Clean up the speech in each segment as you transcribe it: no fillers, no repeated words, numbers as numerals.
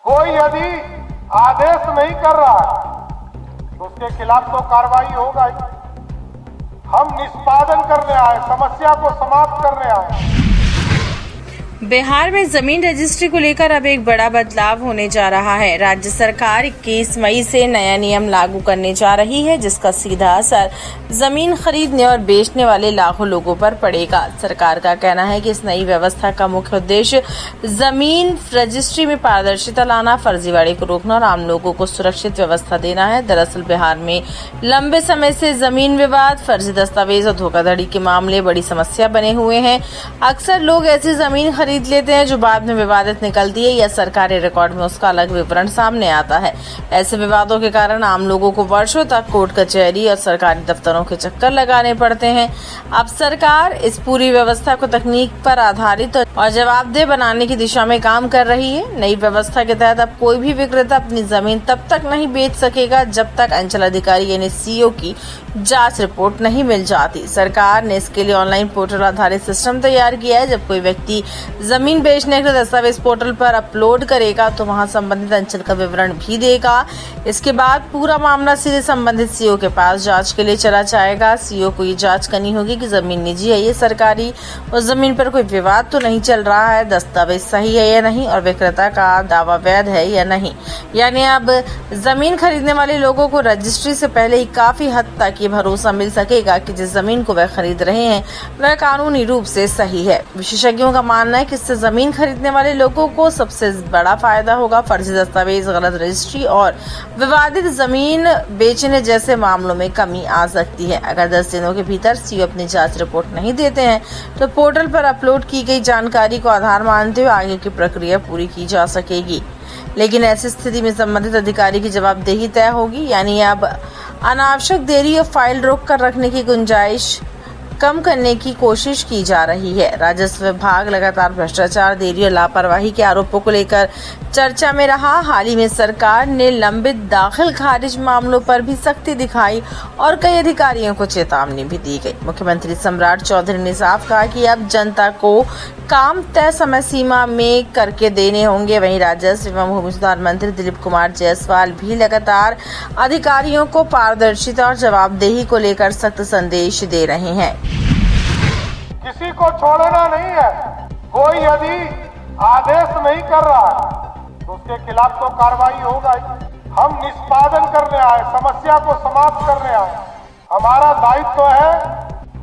कोई यदि आदेश नहीं कर रहा है तो उसके खिलाफ तो कार्रवाई होगा ही। हम निष्पादन करने आए, समस्या को समाप्त करने आए। बिहार में जमीन रजिस्ट्री को लेकर अब एक बड़ा बदलाव होने जा रहा है। राज्य सरकार 21 मई से नया नियम लागू करने जा रही है, जिसका सीधा असर जमीन खरीदने और बेचने वाले लाखों लोगों पर पड़ेगा। सरकार का कहना है कि इस नई व्यवस्था का मुख्य उद्देश्य जमीन रजिस्ट्री में पारदर्शिता लाना, फर्जीवाड़े को रोकना और आम लोगों को सुरक्षित व्यवस्था देना है। दरअसल बिहार में लंबे समय से जमीन विवाद, फर्जी दस्तावेज और धोखाधड़ी के मामले बड़ी समस्या बने हुए हैं। अक्सर लोग ऐसी जमीन खरीद लेते हैं जो बाद में विवादित निकलती है या सरकारी रिकॉर्ड में उसका अलग विवरण सामने आता है। ऐसे विवादों के कारण आम लोगों को वर्षों तक कोर्ट कचहरी और सरकारी दफ्तरों के चक्कर लगाने पड़ते हैं। अब सरकार इस पूरी व्यवस्था को तकनीक पर आधारित और जवाबदेह बनाने की दिशा में काम कर रही है। नई व्यवस्था के तहत अब कोई भी विक्रेता अपनी जमीन तब तक नहीं बेच सकेगा जब तक अंचल अधिकारी यानी सीओ की जांच रिपोर्ट नहीं मिल जाती। सरकार ने इसके लिए ऑनलाइन पोर्टल आधारित सिस्टम तैयार किया है। जब कोई व्यक्ति जमीन बेचने के दस्तावेज पोर्टल पर अपलोड करेगा तो वहां संबंधित अंचल का विवरण भी देगा। इसके बाद पूरा मामला सीधे संबंधित सीओ के पास जांच के लिए चला जाएगा। सीओ को ये जांच करनी होगी कि जमीन निजी है या सरकारी, उस जमीन पर कोई विवाद तो नहीं चल रहा है, दस्तावेज सही है या नहीं और विक्रेता का दावा वैध है या नहीं। यानी अब जमीन खरीदने वाले लोगों को रजिस्ट्री से पहले ही काफी हद तक ये भरोसा मिल सकेगा कि जिस जमीन को वह खरीद रहे हैं वह कानूनी रूप से सही है। विशेषज्ञों का मानना है कि इससे जमीन खरीदने वाले लोगों को सबसे बड़ा फायदा होगा। फर्जी दस्तावेज, गलत रजिस्ट्री और विवादित जमीन बेचने जैसे मामलों में कमी आ सकती है। अगर 10 दिनों के भीतर सीओ अपनी जांच रिपोर्ट नहीं देते हैं तो पोर्टल पर अपलोड की गई जानकारी को आधार मानते हुए आगे की प्रक्रिया पूरी की जा सकेगी। लेकिन ऐसी स्थिति में संबंधित अधिकारी की जवाबदेही तय होगी। यानी अब अनावश्यक देरी और फाइल रोक कर रखने की गुंजाइश कम करने की कोशिश की जा रही है। राजस्व विभाग लगातार भ्रष्टाचार, देरी और लापरवाही के आरोपों को लेकर चर्चा में रहा। हाल ही में सरकार ने लंबित दाखिल खारिज मामलों पर भी सख्ती दिखाई और कई अधिकारियों को चेतावनी भी दी गई। मुख्यमंत्री सम्राट चौधरी ने साफ कहा कि अब जनता को काम तय समय सीमा में करके देने होंगे। वहीं राजस्व एवं भूमि सुधार मंत्री दिलीप कुमार जायसवाल भी लगातार अधिकारियों को पारदर्शिता और जवाबदेही को लेकर सख्त संदेश दे रहे हैं। किसी को छोड़ना नहीं है। कोई यदि आदेश नहीं कर रहा है तो उसके खिलाफ तो कार्रवाई होगा ही। हम निष्पादन करने आए, समस्या को समाप्त करने आए। हमारा दायित्व है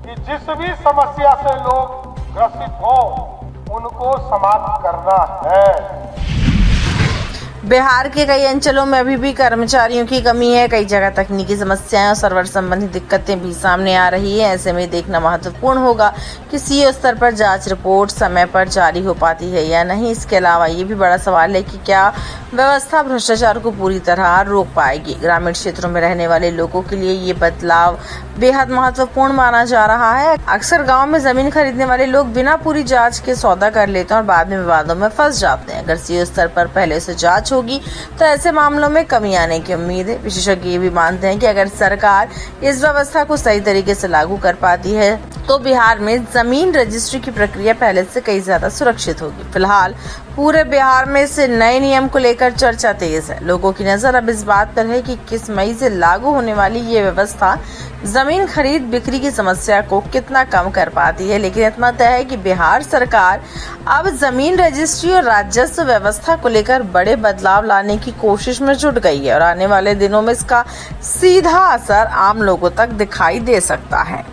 कि जिस भी समस्या से लोग ग्रसित हो उनको समाप्त करना है। बिहार के कई अंचलों में अभी भी कर्मचारियों की कमी है। कई जगह तकनीकी समस्याएं और सर्वर संबंधी दिक्कतें भी सामने आ रही है। ऐसे में देखना महत्वपूर्ण होगा कि सीओ स्तर पर जांच रिपोर्ट समय पर जारी हो पाती है या नहीं। इसके अलावा ये भी बड़ा सवाल है कि क्या व्यवस्था भ्रष्टाचार को पूरी तरह रोक पाएगी। ग्रामीण क्षेत्रों में रहने वाले लोगों के लिए ये बदलाव बेहद महत्वपूर्ण माना जा रहा है। अक्सर गाँव में जमीन खरीदने वाले लोग बिना पूरी जाँच के सौदा कर लेते हैं और बाद में विवादों में फंस जाते हैं। अगर सीओ स्तर पर पहले से जाँच होगी तो ऐसे मामलों में कमी आने की उम्मीद है। विशेषज्ञ ये भी मानते हैं कि अगर सरकार इस व्यवस्था को सही तरीके से लागू कर पाती है तो बिहार में जमीन रजिस्ट्री की प्रक्रिया पहले से कई ज्यादा सुरक्षित होगी। फिलहाल पूरे बिहार में इस नए नियम को लेकर चर्चा तेज है। लोगों की नजर अब इस बात पर है कि 21 मई से लागू होने वाली ये व्यवस्था जमीन खरीद बिक्री की समस्या को कितना कम कर पाती है। लेकिन इतना तय है कि बिहार सरकार अब जमीन रजिस्ट्री और राजस्व व्यवस्था को लेकर बड़े बदलाव लाने की कोशिश में जुट गई है और आने वाले दिनों में इसका सीधा असर आम लोगों तक दिखाई दे सकता है।